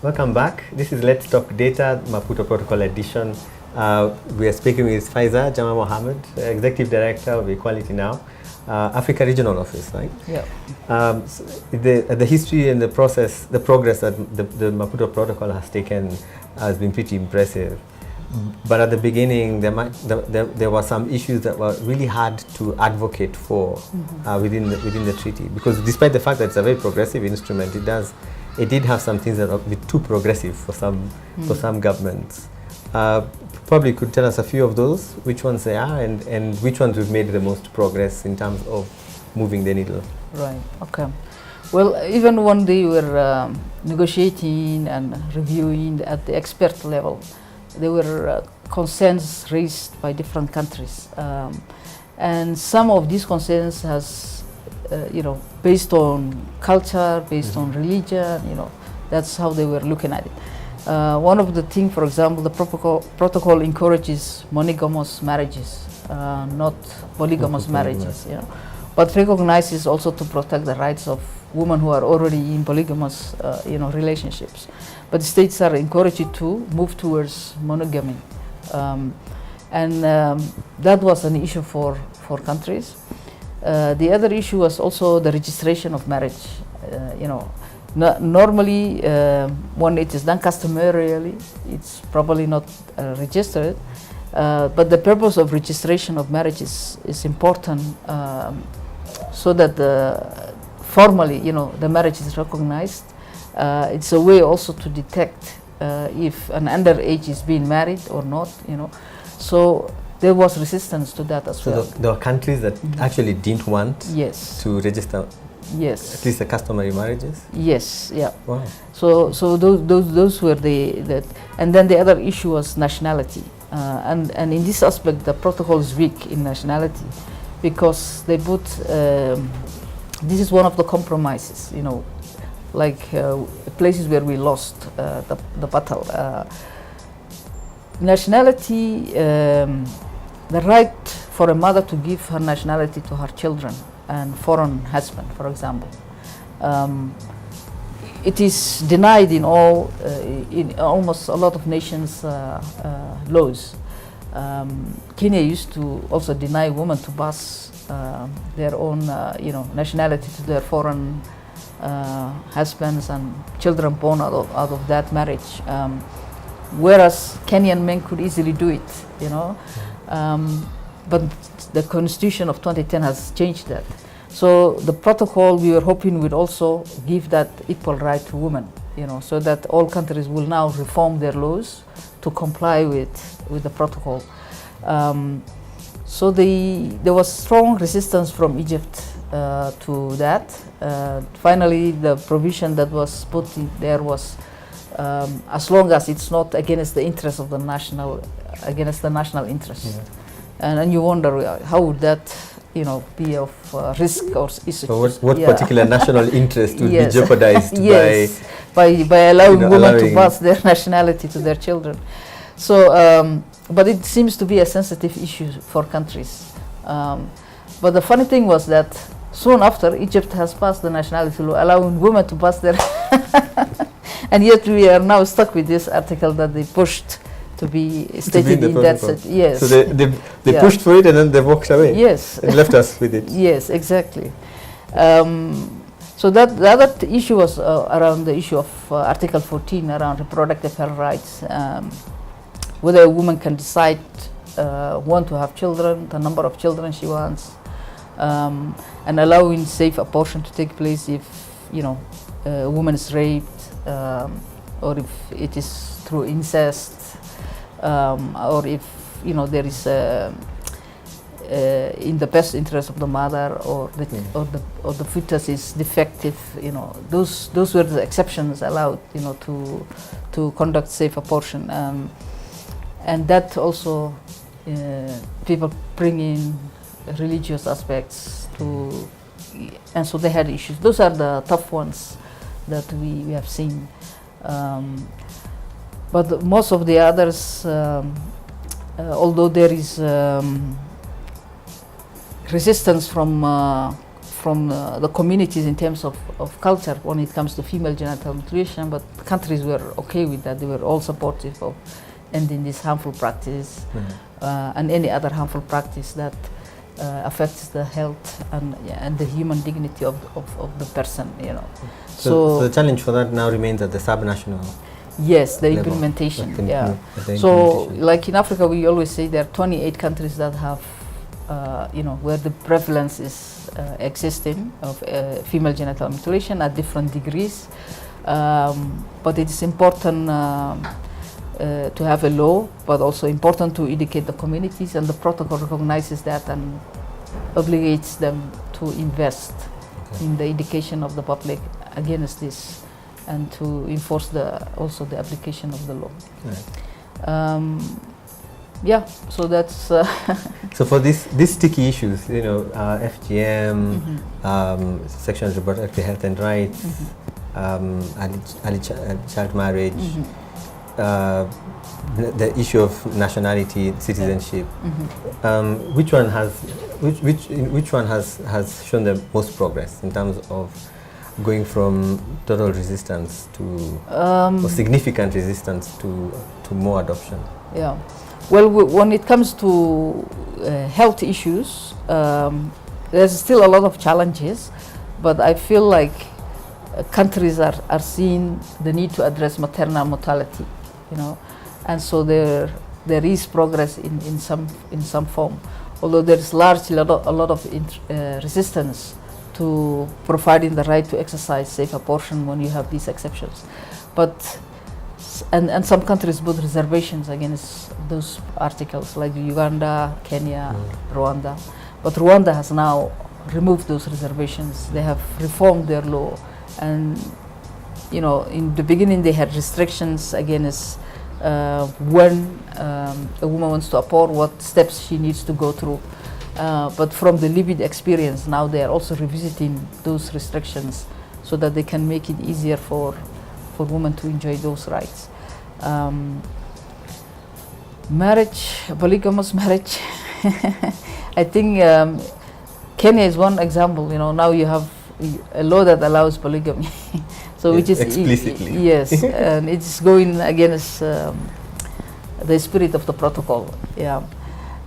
Welcome back. This is Let's Talk Data, Maputo Protocol edition. We are speaking with Faiza Jama Mohamed, Executive Director of Equality Now, Africa Regional Office, right? Yeah. So the history and the process, the progress that the Maputo Protocol has taken has been pretty impressive. But at the beginning, there were some issues that were really hard to advocate for within the treaty, because despite the fact that it's a very progressive instrument, it did have some things that are a bit too progressive for some governments. Probably could tell us a few of those, which ones they are, and which ones we've made the most progress in terms of moving the needle. Right, okay. Well, even when they were negotiating and reviewing at the expert level, there were concerns raised by different countries. And some of these concerns has based on culture, based on religion, that's how they were looking at it. One of the things, for example, the protocol encourages monogamous marriages, not polygamous marriages, but recognizes also to protect the rights of women who are already in polygamous, relationships. But the states are encouraged to move towards monogamy, and that was an issue for countries. The other issue was also the registration of marriage. Normally, when it is done customarily, it's probably not registered. But the purpose of registration of marriage is important, so that formally, the marriage is recognized. It's a way also to detect if an underage is being married or not. So there was resistance to that as well. So there were countries that actually didn't want to register. Yes. At least the customary marriages. Yes. Yeah. Wow. So those were that, and then the other issue was nationality, and in this aspect the protocol is weak in nationality, because they put this is one of the compromises. Like places where we lost the battle. Nationality, the right for a mother to give her nationality to her children and foreign husband, for example. It is denied in almost a lot of nations' laws. Kenya used to also deny women to pass their own, nationality to their foreign husbands and children born out of that marriage. Whereas Kenyan men could easily do it, but the Constitution of 2010 has changed that. So the protocol, we were hoping, would also give that equal right to women, so that all countries will now reform their laws to comply with the protocol. So there was strong resistance from Egypt to that. Finally, the provision that was put in there was, as long as it's not against the interest of the national interest. Yeah. And you wonder how would that, be of risk or issue. So what particular national interest would be jeopardized by allowing women to pass their nationality to their children? So, but it seems to be a sensitive issue for countries. But the funny thing was that soon after, Egypt has passed the nationality law allowing women to pass their and yet we are now stuck with this article that they pushed to be stated in that set. Yes. So they pushed for it and then they walked away. Yes. And left us with it. Yes, exactly. So the other issue was around the issue of Article 14 around reproductive health rights, whether a woman can decide want to have children, the number of children she wants, and allowing safe abortion to take place if a woman is raped, or if it is through incest, or if there is in the best interest of the mother, or the fetus is defective. Those were the exceptions allowed to conduct safe abortion, and that also people bring in religious aspects to, and so they had issues. Those are the tough ones that we have seen. But most of the others, although there is resistance from the communities in terms of culture when it comes to female genital mutilation, but countries were okay with that. They were all supportive of ending this harmful practice and any other harmful practice that affects the health and the human dignity of the person, you know. So the challenge for that now remains at the subnational. Yes, the level. implementation. Like yeah. the So, implementation. like in Africa, we always say there are 28 countries that have, you know, where the prevalence is existing of female genital mutilation at different degrees. But it is important to have a law, but also important to educate the communities, and the protocol recognizes that and obligates them to invest in the education of the public against this, and to enforce also the application of the law. Right. Yeah, so that's So for these sticky issues, you know, FGM, sexual and reproductive health and rights, early child marriage, the issue of nationality, citizenship, which one has shown the most progress in terms of going from total resistance to or significant resistance to more adoption? Yeah. Well, when it comes to health issues, there's still a lot of challenges, but I feel like countries are seeing the need to address maternal mortality, you know, and so there is progress in some form, although there is largely a lot of resistance to providing the right to exercise safe abortion when you have these exceptions, but and some countries put reservations against those articles, like Uganda, Kenya, Rwanda. But Rwanda has now removed those reservations. They have reformed their law, and you know, in the beginning they had restrictions against when a woman wants to abort, what steps she needs to go through. But from the lived experience, now they are also revisiting those restrictions so that they can make it easier for women to enjoy those rights. Marriage, polygamous marriage, I think Kenya is one example. You know, now you have a law that allows polygamy, so which is explicitly yes, and it's going against the spirit of the protocol. Yeah.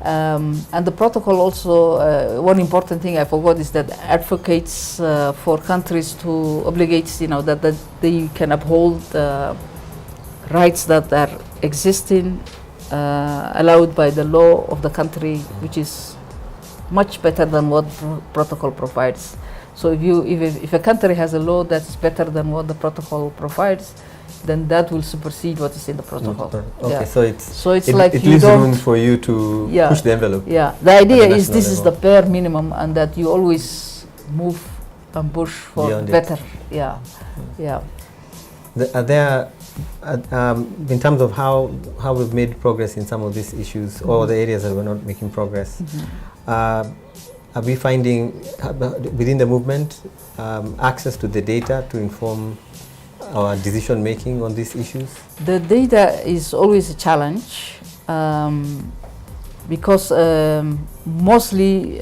And the protocol also, one important thing I forgot is that advocates for countries to obligate, you know, that they can uphold rights that are existing, allowed by the law of the country, which is much better than what protocol provides. So if a country has a law that's better than what the protocol provides, then that will supersede what is in the protocol. Okay, yeah. so it's like it you leaves don't room for you to push the envelope. Yeah, the idea is this is level. the bare minimum, and that you always move and push for Beyond better. it. Yeah, yeah. Are there, in terms of how we've made progress in some of these issues, or the areas that we're not making progress, are we finding within the movement access to the data to inform our decision making on these issues? The data is always a challenge because mostly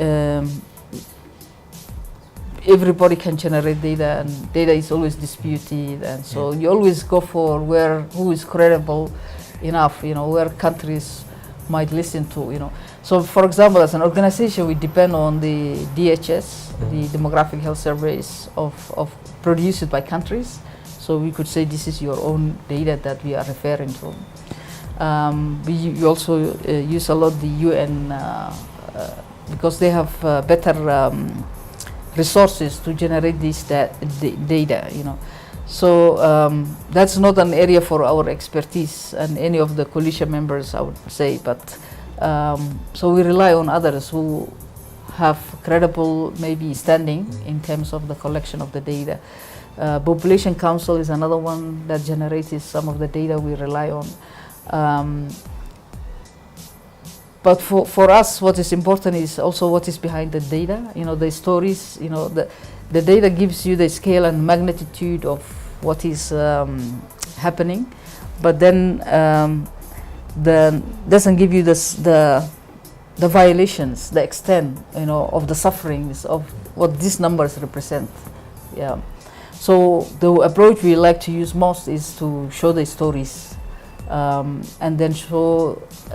everybody can generate data, and data is always disputed, and so you always go for who is credible enough, you know, where countries might listen to, you know. So for example, as an organization, we depend on the DHS, the demographic health surveys of produced by countries. So we could say this is your own data that we are referring to. We also use a lot the UN because they have better resources to generate this data, you know. So that's not an area for our expertise and any of the coalition members, I would say, but so we rely on others who have credible maybe standing in terms of the collection of the data. Population Council is another one that generates some of the data we rely on. But for us, what is important is also what is behind the data, you know, the stories, you know, the data gives you the scale and magnitude of what is happening, but then doesn't give you the the violations, the extent, of the sufferings of what these numbers represent. Yeah. So the approach we like to use most is to show the stories, and then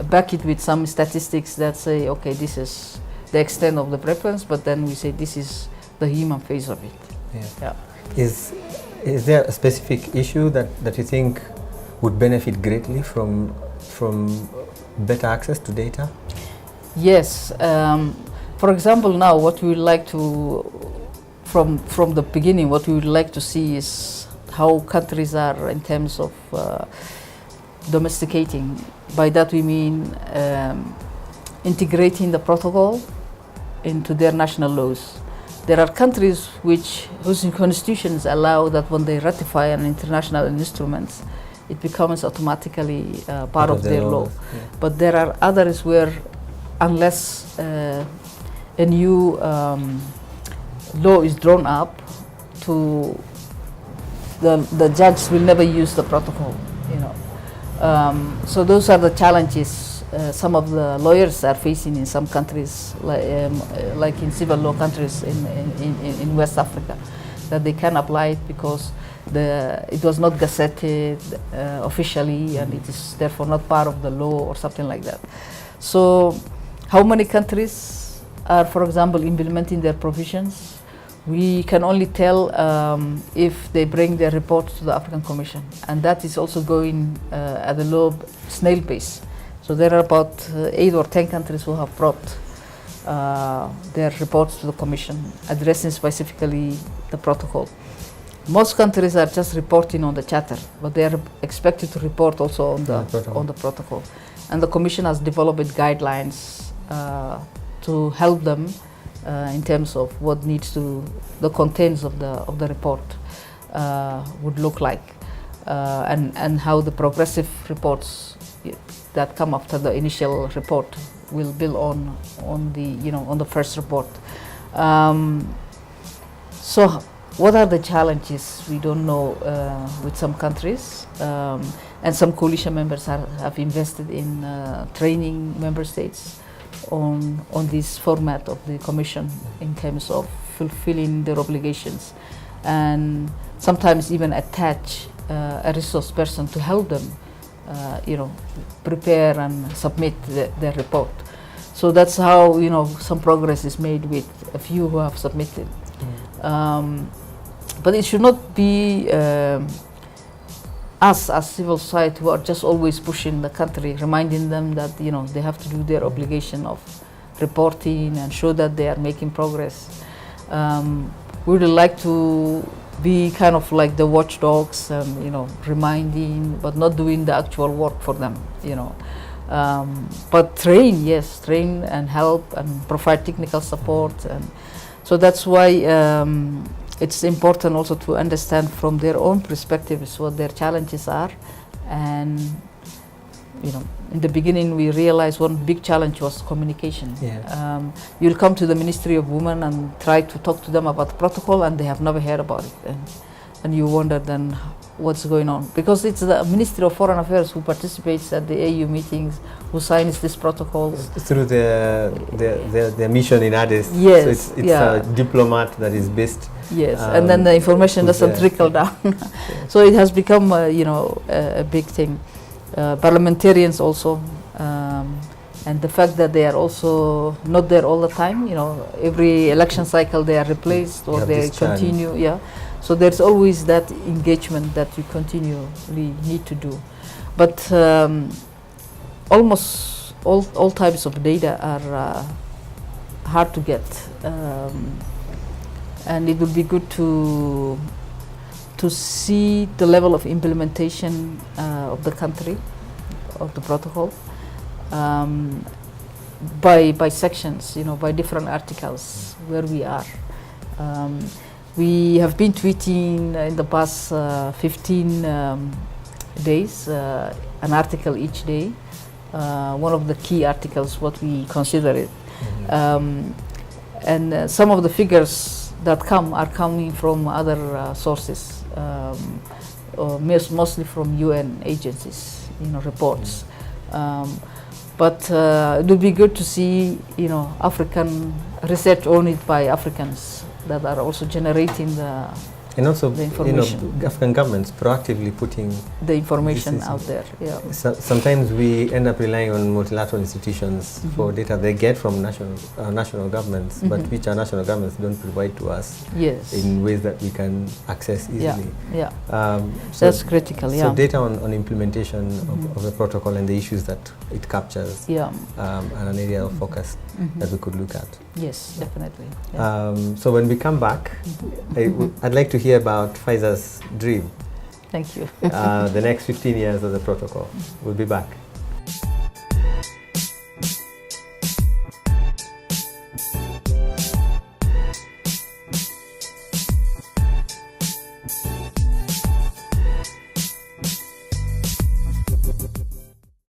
back it with some statistics that say, okay, this is the extent of the preference, but then we say this is the human face of it. Yeah. Is there a specific issue that you think would benefit greatly from better access to data? Yes. For example, now what we would like to, from the beginning, what we would like to see is how countries are in terms of domesticating. By that we mean integrating the protocol into their national laws. There are countries whose constitutions allow that when they ratify an international instrument, it becomes automatically part of their law. Yeah. But there are others where, unless a new law is drawn up, the judge will never use the protocol. So those are the challenges some of the lawyers are facing in some countries, like in civil law countries in West Africa, that they can apply it because it was not gazetted officially, and it is therefore not part of the law or something like that. So how many countries are, for example, implementing their provisions? We can only tell if they bring their reports to the African Commission, and that is also going at a low snail pace. So there are about 8 or 10 countries who have brought their reports to the Commission, addressing specifically the protocol. Most countries are just reporting on the charter, but they are expected to report also on the protocol. And the Commission has developed guidelines to help them in terms of what the contents of the report would look like, and how the progressive reports that come after the initial report will build on the first report. So what are the challenges? We don't know with some countries, and some coalition members have invested in training member states on this format of the Commission in terms of fulfilling their obligations, and sometimes even attach a resource person to help them prepare and submit their report. So that's how some progress is made with a few who have submitted. But it should not be us as civil society who are just always pushing the country, reminding them that they have to do their obligation of reporting and show that they are making progress. We would like to be kind of like the watchdogs, reminding, but not doing the actual work for them. But train and help and provide technical support, and so that's why it's important also to understand from their own perspectives what their challenges are. And in the beginning we realized one big challenge was communication. You'll come to the Ministry of Women and try to talk to them about the protocol, and they have never heard about it, and you wonder then what's going on, because it's the Ministry of Foreign Affairs who participates at the AU meetings, who signs this protocol through their mission in Addis. Yes, so it's a diplomat that is based. Yes, and then the information doesn't trickle down. So it has become a big thing. Parliamentarians also, and the fact that they are also not there all the time. Every election cycle they are replaced or they continue. So there's always that engagement that you continually need to do. But almost all types of data are hard to get, and it would be good to see the level of implementation of the country, of the protocol, by sections, by different articles where we are. We have been tweeting in the past 15 days, an article each day, one of the key articles, what we consider it. And some of the figures that are coming from other sources, or mostly from UN agencies, reports. But it would be good to see, you know, African research on it by Africans that are also generating the And also, the information. African governments proactively putting the information out there. Yeah. Sometimes we end up relying on multilateral institutions for data they get from national governments, but which our national governments don't provide to us in ways that we can access easily. So that's critical. So data on implementation of the protocol and the issues that it captures, and an area of focus that we could look at. Yes, definitely. So when we come back, I'd like to hear about Faiza's dream. Thank you. The next 15 years of the protocol. We'll be back.